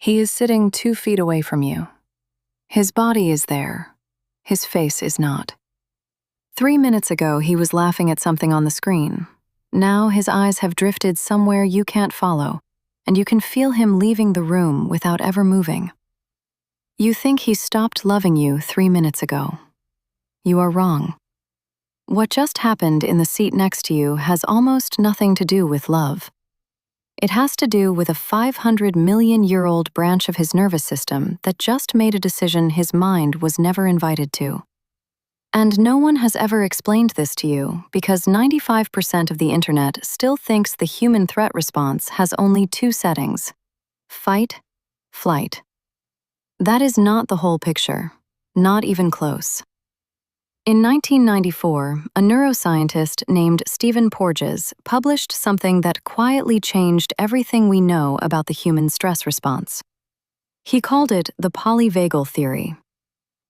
He is sitting 2 feet away from you. His body is there. His face is not. 3 minutes ago, he was laughing at something on the screen. Now his eyes have drifted somewhere you can't follow, and you can feel him leaving the room without ever moving. You think he stopped loving you 3 minutes ago. You are wrong. What just happened in the seat next to you has almost nothing to do with love. It has to do with a 500-million-year-old branch of his nervous system that just made a decision his mind was never invited to. And no one has ever explained this to you because 95% of the internet still thinks the human threat response has only 2 settings: fight, flight. That is not the whole picture, not even close. In 1994, a neuroscientist named Stephen Porges published something that quietly changed everything we know about the human stress response. He called it the polyvagal theory.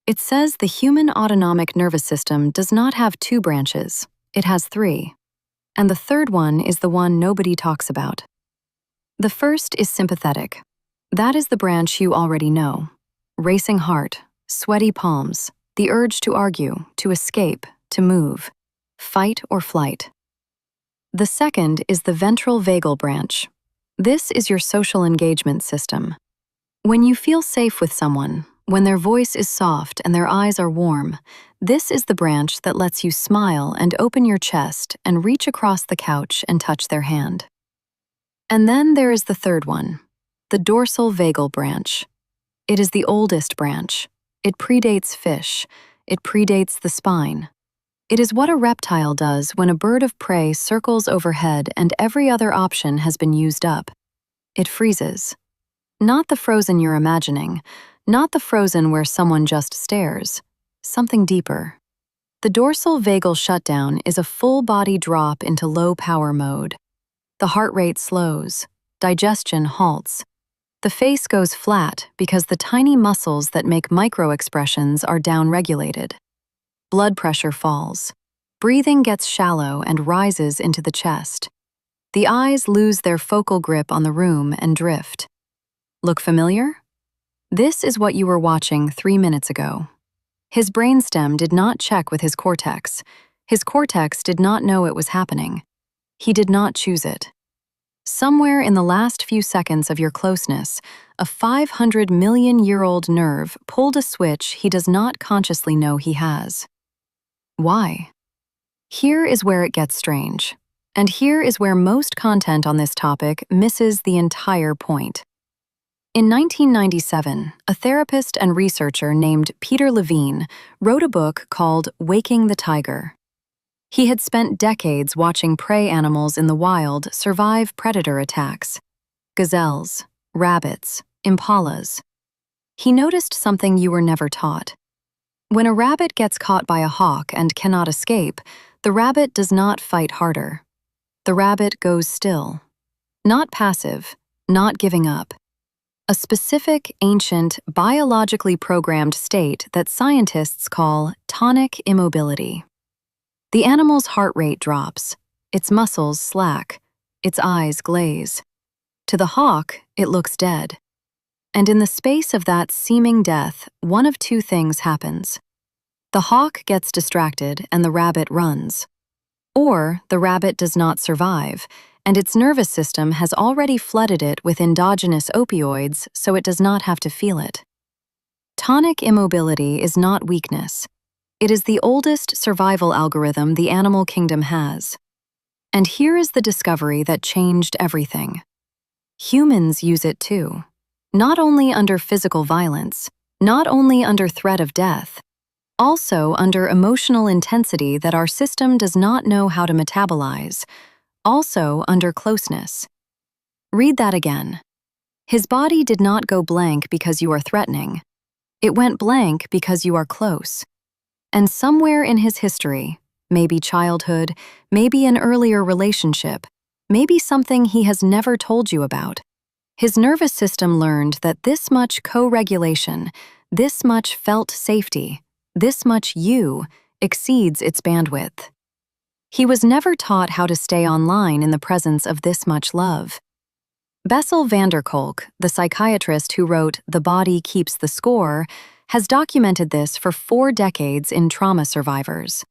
It says the human autonomic nervous system does not have 2 branches, it has 3. And the third one is the one nobody talks about. The first is sympathetic. That is the branch you already know. Racing heart, sweaty palms, the urge to argue, to escape, to move, fight or flight. The second is the ventral vagal branch. This is your social engagement system. When you feel safe with someone, when their voice is soft and their eyes are warm, this is the branch that lets you smile and open your chest and reach across the couch and touch their hand. And then there is the third one, the dorsal vagal branch. It is the oldest branch. It predates fish. It predates the spine. It is what a reptile does when a bird of prey circles overhead and every other option has been used up. It freezes. Not the frozen you're imagining, not the frozen where someone just stares. Something deeper. The dorsal vagal shutdown is a full-body drop into low-power mode. The heart rate slows. Digestion halts. The face goes flat because the tiny muscles that make micro-expressions are downregulated. Blood pressure falls. Breathing gets shallow and rises into the chest. The eyes lose their focal grip on the room and drift. Look familiar? This is what you were watching 3 minutes ago. His brainstem did not check with his cortex. His cortex did not know it was happening. He did not choose it. Somewhere in the last few seconds of your closeness, a 500-million-year-old nerve pulled a switch he does not consciously know he has. Why? Here is where it gets strange. And here is where most content on this topic misses the entire point. In 1997, a therapist and researcher named Peter Levine wrote a book called Waking the Tiger. He had spent decades watching prey animals in the wild survive predator attacks. Gazelles, rabbits, impalas. He noticed something you were never taught. When a rabbit gets caught by a hawk and cannot escape, the rabbit does not fight harder. The rabbit goes still. Not passive, not giving up. A specific, ancient, biologically programmed state that scientists call tonic immobility. The animal's heart rate drops, its muscles slack, its eyes glaze. To the hawk, it looks dead. And in the space of that seeming death, one of 2 things happens. The hawk gets distracted and the rabbit runs. Or the rabbit does not survive, and its nervous system has already flooded it with endogenous opioids so it does not have to feel it. Tonic immobility is not weakness. It is the oldest survival algorithm the animal kingdom has. And here is the discovery that changed everything. Humans use it too. Not only under physical violence, not only under threat of death, also under emotional intensity that our system does not know how to metabolize, also under closeness. Read that again. His body did not go blank because you are threatening. It went blank because you are close. And somewhere in his history, maybe childhood, maybe an earlier relationship, maybe something he has never told you about, his nervous system learned that this much co-regulation, this much felt safety, this much you, exceeds its bandwidth. He was never taught how to stay online in the presence of this much love. Bessel van der Kolk, the psychiatrist who wrote The Body Keeps the Score, has documented this for 4 decades in trauma survivors.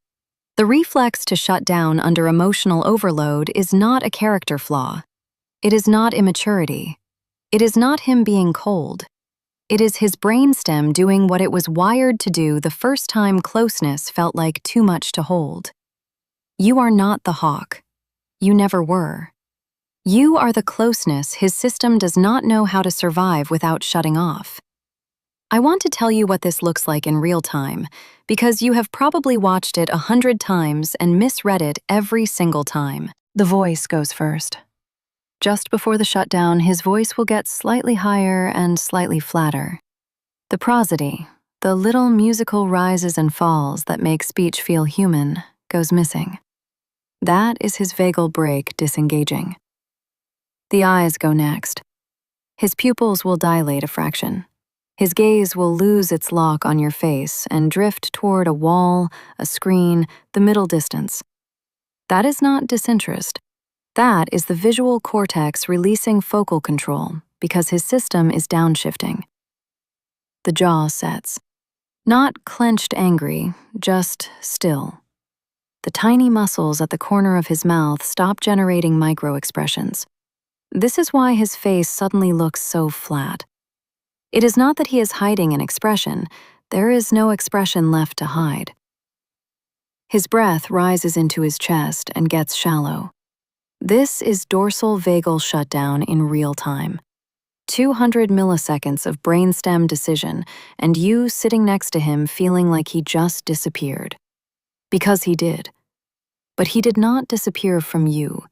The reflex to shut down under emotional overload is not a character flaw. It is not immaturity. It is not him being cold. It is his brainstem doing what it was wired to do the first time closeness felt like too much to hold. You are not the hawk. You never were. You are the closeness his system does not know how to survive without shutting off. I want to tell you what this looks like in real time, because you have probably watched it 100 times and misread it every single time. The voice goes first. Just before the shutdown, his voice will get slightly higher and slightly flatter. The prosody, the little musical rises and falls that make speech feel human, goes missing. That is his vagal brake disengaging. The eyes go next. His pupils will dilate a fraction. His gaze will lose its lock on your face and drift toward a wall, a screen, the middle distance. That is not disinterest. That is the visual cortex releasing focal control because his system is downshifting. The jaw sets. Not clenched angry, just still. The tiny muscles at the corner of his mouth stop generating micro-expressions. This is why his face suddenly looks so flat. It is not that he is hiding an expression. There is no expression left to hide. His breath rises into his chest and gets shallow. This is dorsal vagal shutdown in real time. 200 milliseconds of brainstem decision, and you sitting next to him feeling like he just disappeared. Because he did. But he did not disappear from you.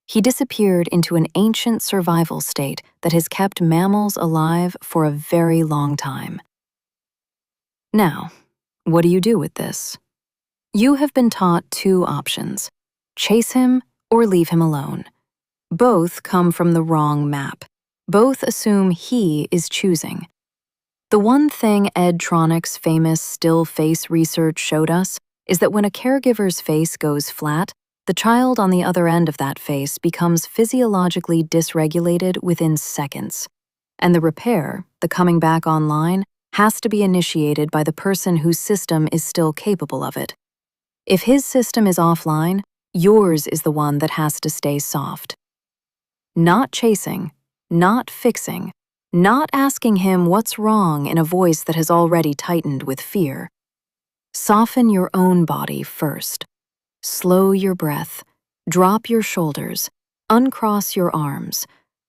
He disappeared into an ancient survival state that has kept mammals alive for a very long time. Now, what do you do with this? You have been taught 2 options: chase him or leave him alone. Both come from the wrong map. Both assume he is choosing. The one thing Ed Tronick's famous still face research showed us is that when a caregiver's face goes flat, the child on the other end of that face becomes physiologically dysregulated within seconds. And the repair, the coming back online, has to be initiated by the person whose system is still capable of it. If his system is offline, yours is the one that has to stay soft. Not chasing, not fixing, not asking him what's wrong in a voice that has already tightened with fear. Soften your own body first. Slow your breath, drop your shoulders, uncross your arms.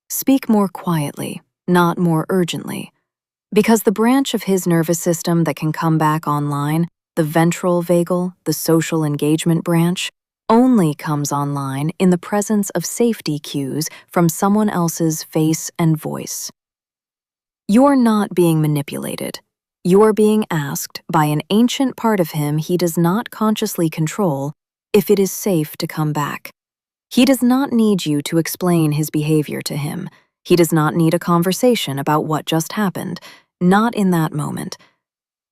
Speak more quietly, not more urgently. Because the branch of his nervous system that can come back online, the ventral vagal, the social engagement branch, only comes online in the presence of safety cues from someone else's face and voice. You're not being manipulated. You're being asked by an ancient part of him he does not consciously control if it is safe to come back. He does not need you to explain his behavior to him. He does not need a conversation about what just happened, not in that moment.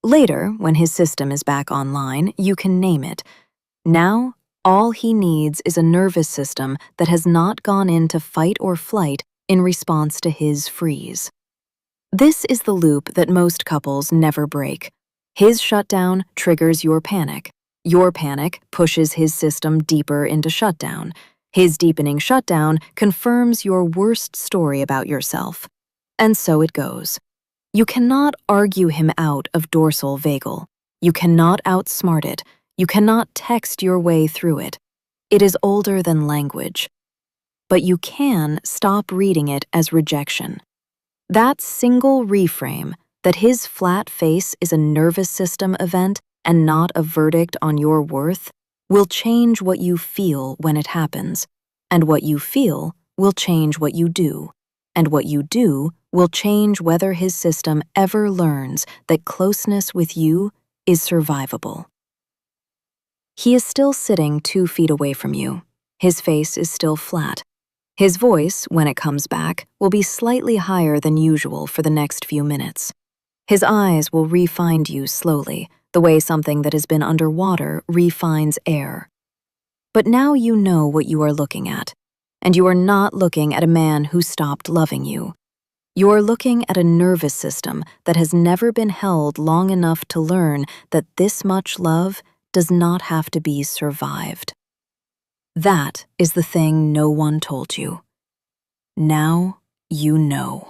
Later, when his system is back online, you can name it. Now, all he needs is a nervous system that has not gone into fight or flight in response to his freeze. This is the loop that most couples never break. His shutdown triggers your panic. Your panic pushes his system deeper into shutdown. His deepening shutdown confirms your worst story about yourself. And so it goes. You cannot argue him out of dorsal vagal. You cannot outsmart it. You cannot text your way through it. It is older than language. But you can stop reading it as rejection. That single reframe, that his flat face is a nervous system event and not a verdict on your worth, will change what you feel when it happens. And what you feel will change what you do. And what you do will change whether his system ever learns that closeness with you is survivable. He is still sitting 2 feet away from you. His face is still flat. His voice, when it comes back, will be slightly higher than usual for the next few minutes. His eyes will re-find you slowly, the way something that has been underwater refines air. But now you know what you are looking at, And you are not looking at a man who stopped loving you. You are looking at a nervous system that has never been held long enough to learn that this much love does not have to be survived. That is the thing no one told you. Now you know.